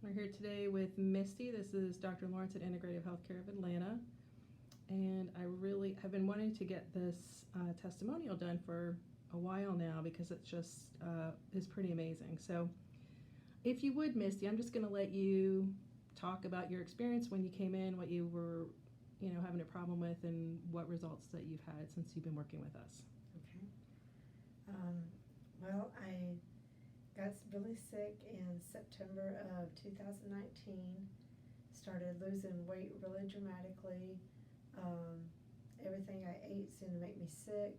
We're here today with Misty. This is Dr. Lawrence at Integrative Healthcare of Atlanta. And I really have been wanting to get this testimonial done for a while now because it just is pretty amazing. So if you would, Misty, I'm just going to let you talk about your experience when you came in, what you were having a problem with, and what results that you've had since you've been working with us. Okay. Well, I got really sick in September of 2019, started losing weight really dramatically. Everything I ate seemed to make me sick.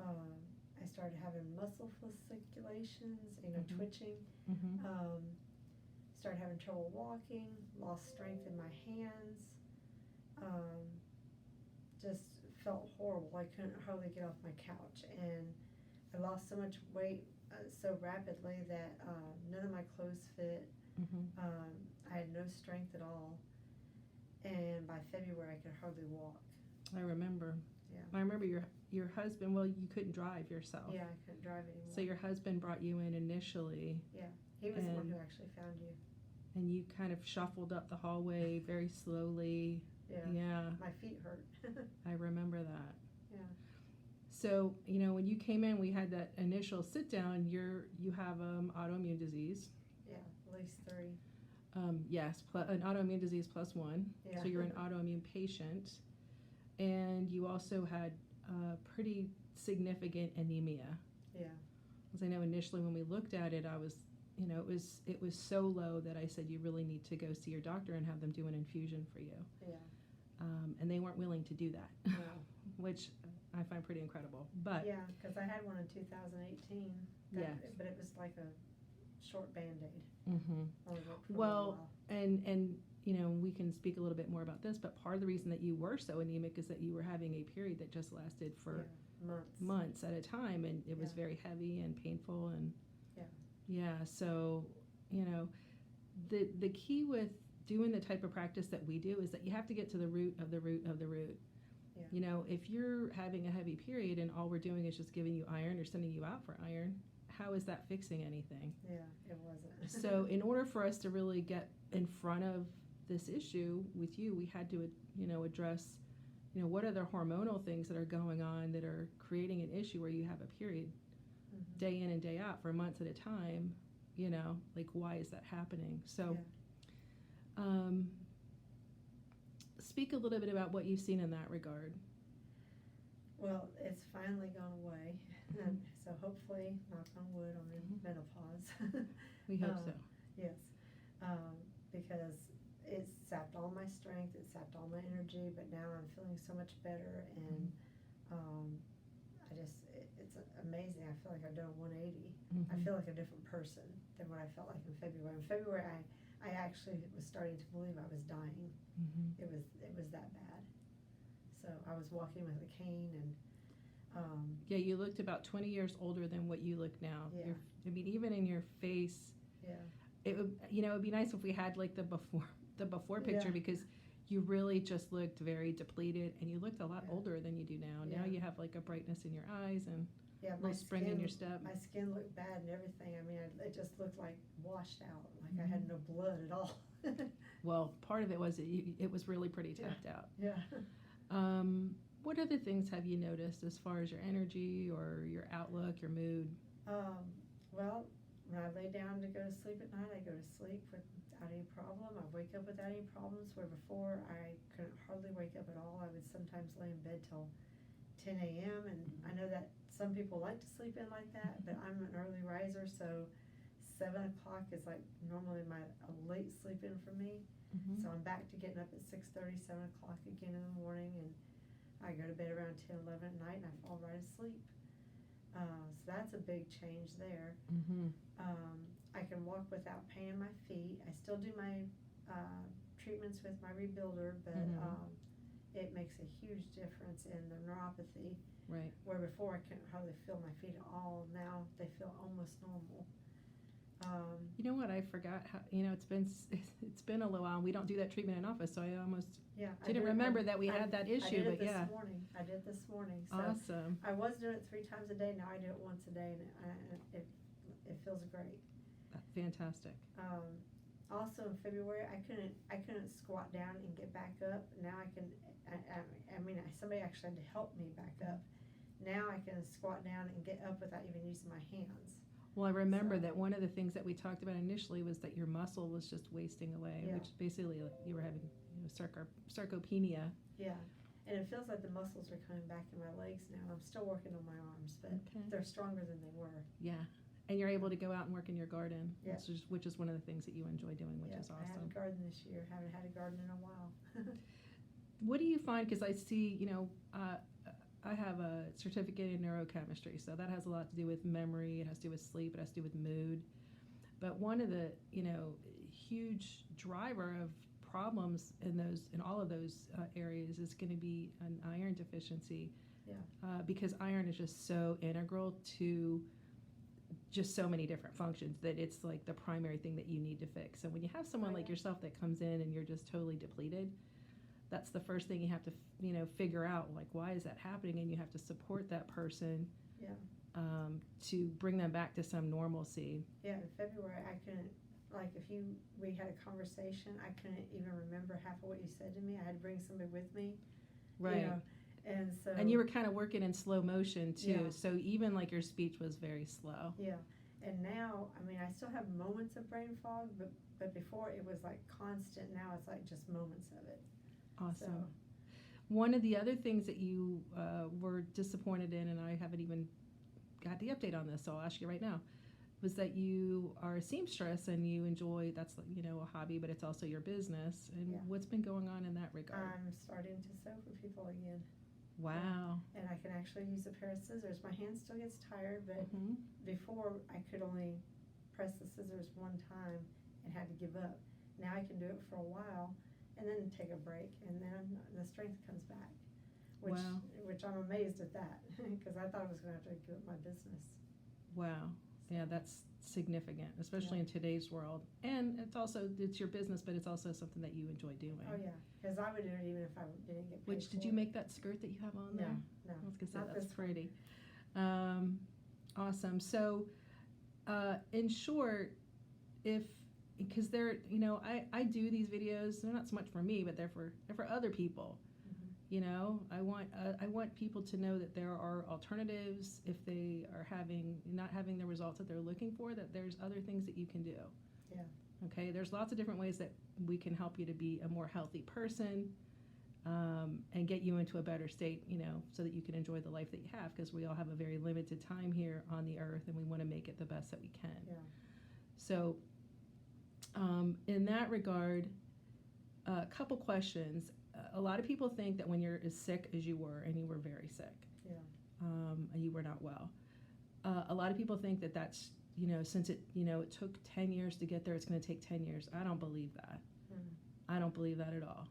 I started having muscle fasciculations, twitching. Mm-hmm. Started having trouble walking, lost strength in my hands. Just felt horrible. I couldn't hardly get off my couch, and I lost so much weight so rapidly that none of my clothes fit. Mm-hmm. I had no strength at all, and by February I could hardly walk. I remember. Yeah. I remember your husband. Well, you couldn't drive yourself. Yeah, I couldn't drive anymore. So your husband brought you in initially. Yeah, he was the one who actually found you. And you kind of shuffled up the hallway very slowly. Yeah. My feet hurt. I remember that. Yeah. So, when you came in, we had that initial sit down. You have autoimmune disease. Yeah, at least 3. Yes, an autoimmune disease plus 1. Yeah. So you're an autoimmune patient. And you also had pretty significant anemia. Yeah. Because I know initially when we looked at it, I was, it was so low that I said you really need to go see your doctor and have them do an infusion for you. Yeah. And they weren't willing to do that, No. which I find pretty incredible. But yeah, because I had one in 2018. Yes. But it was like a short Band-Aid. Mm-hmm. Well, and we can speak a little bit more about this, but part of the reason that you were so anemic is that you were having a period that just lasted for months at a time, and it was very heavy and painful, and so the key with doing the type of practice that we do is that you have to get to the root of the root of the root. Yeah. If you're having a heavy period and all we're doing is just giving you iron or sending you out for iron, how is that fixing anything? Yeah, it wasn't. So in order for us to really get in front of this issue with you, we had to, address, what are the hormonal things that are going on that are creating an issue where you have a period day in and day out for months at a time, like why is that happening? So speak a little bit about what you've seen in that regard. Well, it's finally gone away, so hopefully, knock on wood, I'm in menopause. We hope so. Yes, because it sapped all my strength, it sapped all my energy, but now I'm feeling so much better, and it's amazing. I feel like I've done a 180. I feel like a different person than what I felt like in February. In February, I actually was starting to believe I was dying. It was that bad. So I was walking with a cane, and you looked about 20 years older than what you look now. Yeah. Even in your face. Yeah. It would, it'd be nice if we had like the before picture, because you really just looked very depleted, and you looked a lot older than you do now. Now you have like a brightness in your eyes and a little spring in your step. My skin looked bad and everything. I mean, it just looked like washed out, like I had no blood at all. Well, part of it was it was really pretty tapped out. Yeah. What other things have you noticed as far as your energy or your outlook, your mood? Well, when I lay down to go to sleep at night, I go to sleep without any problem. I wake up without any problems, where before I couldn't hardly wake up at all. I would sometimes lay in bed till 10 a.m. And I know that some people like to sleep in like that, but I'm an early riser, so 7 o'clock is like normally a late sleep in for me. So I'm back to getting up at 6:30, 7 o'clock again in the morning, and I go to bed around 10, 11 at night, and I fall right asleep. So that's a big change there. I can walk without pain in my feet. I still do my treatments with my rebuilder, but it makes a huge difference in the neuropathy. Right. Where before I couldn't hardly feel my feet at all, now they feel almost normal. You know what? I forgot how. It's been a little while. We don't do that treatment in office, so I almost didn't remember that we had that issue. I did it this morning. So awesome. I was doing it 3 times a day. Now I do it once a day, and it feels great. Fantastic. Also in February, I couldn't squat down and get back up. Now I can. Somebody actually had to help me back up. Now I can squat down and get up without even using my hands. Well, I remember So- that one of the things that we talked about initially was that your muscle was just wasting away, Yeah. which basically like, you were having sarcopenia. Yeah, and it feels like the muscles are coming back in my legs now. I'm still working on my arms, but Okay. they're stronger than they were. Yeah. And you're able to go out and work in your garden, Yeah. which is one of the things that you enjoy doing, which Yeah, is I had awesome. a garden this year. Haven't had a garden in a while. What do you find? Because I see, I have a certificate in neurochemistry, so that has a lot to do with memory. It has to do with sleep. It has to do with mood. But one of the, huge driver of problems in all of those areas is going to be an iron deficiency. Yeah. Because iron is just so integral to just so many different functions that it's like the primary thing that you need to fix. And when you have someone like yourself that comes in and you're just totally depleted, that's the first thing you have to figure out, like, why is that happening, and you have to support that person. Yeah. To bring them back to some normalcy. Yeah, in February I couldn't, like we had a conversation, I couldn't even remember half of what you said to me. I had to bring somebody with me. Right. And so. And you were kind of working in slow motion too, Yeah. so even like your speech was very slow. Yeah, and now, I still have moments of brain fog, but before it was like constant. Now it's like just moments of it. Awesome. So, one of the other things that you were disappointed in, and I haven't even got the update on this, so I'll ask you right now, was that you are a seamstress and you enjoy, that's a hobby, but it's also your business. And Yeah. what's been going on in that regard? I'm starting to sew for people again. Wow. And I can actually use a pair of scissors. My hand still gets tired, but Mhm. before I could only press the scissors one time and had to give up. Now I can do it for a while and then take a break, and then the strength comes back. Wow. Which I'm amazed at that, because I thought I was going to have to give up my business. Wow. Yeah, that's significant, especially Yeah. in today's world. And it's your business, but it's also something that you enjoy doing. Oh yeah, because I would do it even if I didn't get paid. Which, did you make that skirt that you have on No, there? no. I was gonna say, Not that's this one. pretty. Awesome. So, in short, because they're, I do these videos. They're not so much for me, but they're for other people. I want people to know that there are alternatives if they are not having the results that they're looking for. That there's other things that you can do. Yeah. Okay. There's lots of different ways that we can help you to be a more healthy person. And get you into a better state, so that you can enjoy the life that you have, because we all have a very limited time here on the earth and we want to make it the best that we can. Yeah. So, in that regard, a couple questions. A lot of people think that when you're as sick as you were, and you were very sick, Yeah. and you were not well, a lot of people think that that's, since it took 10 years to get there, it's going to take 10 years. I don't believe that. I don't believe that at all.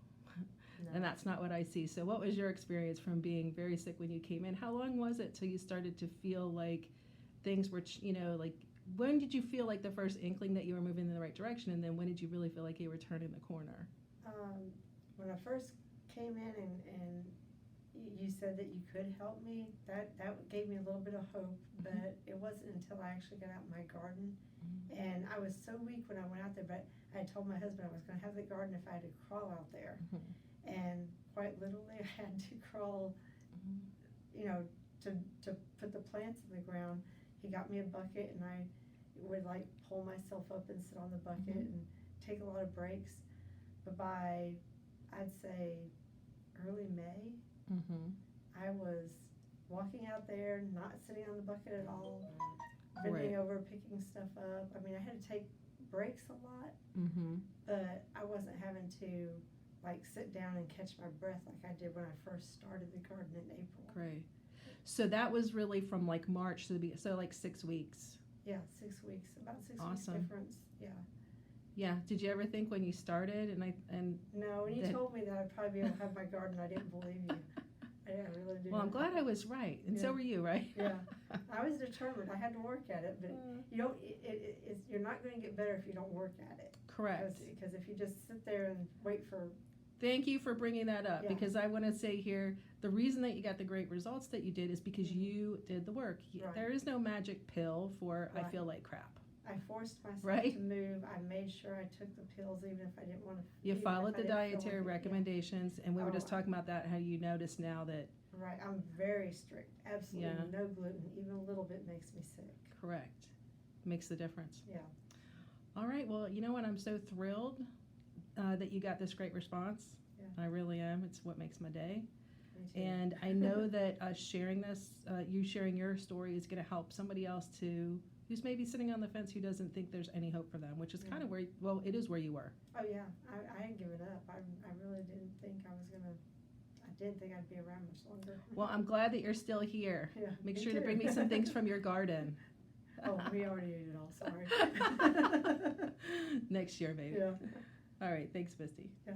No. And that's not what I see. So what was your experience from being very sick when you came in? How long was it till you started to feel like things were, like, when did you feel like the first inkling that you were moving in the right direction? And then when did you really feel like you were turning the corner? When I first came in and you said that you could help me, that gave me a little bit of hope, but it wasn't until I actually got out in my garden. And I was so weak when I went out there, but I told my husband I was going to have the garden if I had to crawl out there. And quite literally, I had to crawl, to put the plants in the ground. He got me a bucket, and I would like pull myself up and sit on the bucket and take a lot of breaks. But by, I'd say, early May, I was walking out there, not sitting on the bucket at all, bending over, picking stuff up. I mean, I had to take breaks a lot, but I wasn't having to like sit down and catch my breath like I did when I first started the garden in April. Great. So that was really from like March to so like 6 weeks. Yeah, 6 weeks, about 6 Awesome. weeks difference. Yeah. Yeah. Did you ever think when you started No, when you told me that I'd probably be able to have my garden, I didn't believe you. I really didn't. Well, I'm glad I was right, and so Yeah. were you, right? Yeah, I was determined. I had to work at it, but you don't. You're not going to get better if you don't work at it. Correct. Because if you just sit there and wait for. Thank you for bringing that up, Yeah. because I want to say here, the reason that you got the great results that you did is because you did the work. Right. There is no magic pill for I Right. feel like crap. I forced myself Right. to move. I made sure I took the pills even if I didn't want to. You followed the dietary recommendations, and we were Oh, just talking about that, how you notice now that, Right, I'm very strict. Absolutely Yeah. no gluten. Even a little bit makes me sick. correct, makes the difference. Yeah. All right, well, you know what, I'm so thrilled that you got this great response. Yeah. I really am. It's what makes my day. Me too. And I know that sharing this, you sharing your story is going to help somebody else who's maybe sitting on the fence who doesn't think there's any hope for them, which is kind of where, well, it is where you were. Oh yeah, I had given up. I really didn't think I was gonna. I didn't think I'd be around much longer. Well, I'm glad that you're still here. Yeah, Make me sure to too. bring me some things from your garden. Oh, we already ate it all. Sorry. Next year, maybe. Yeah. All right, thanks, Misty. Yeah.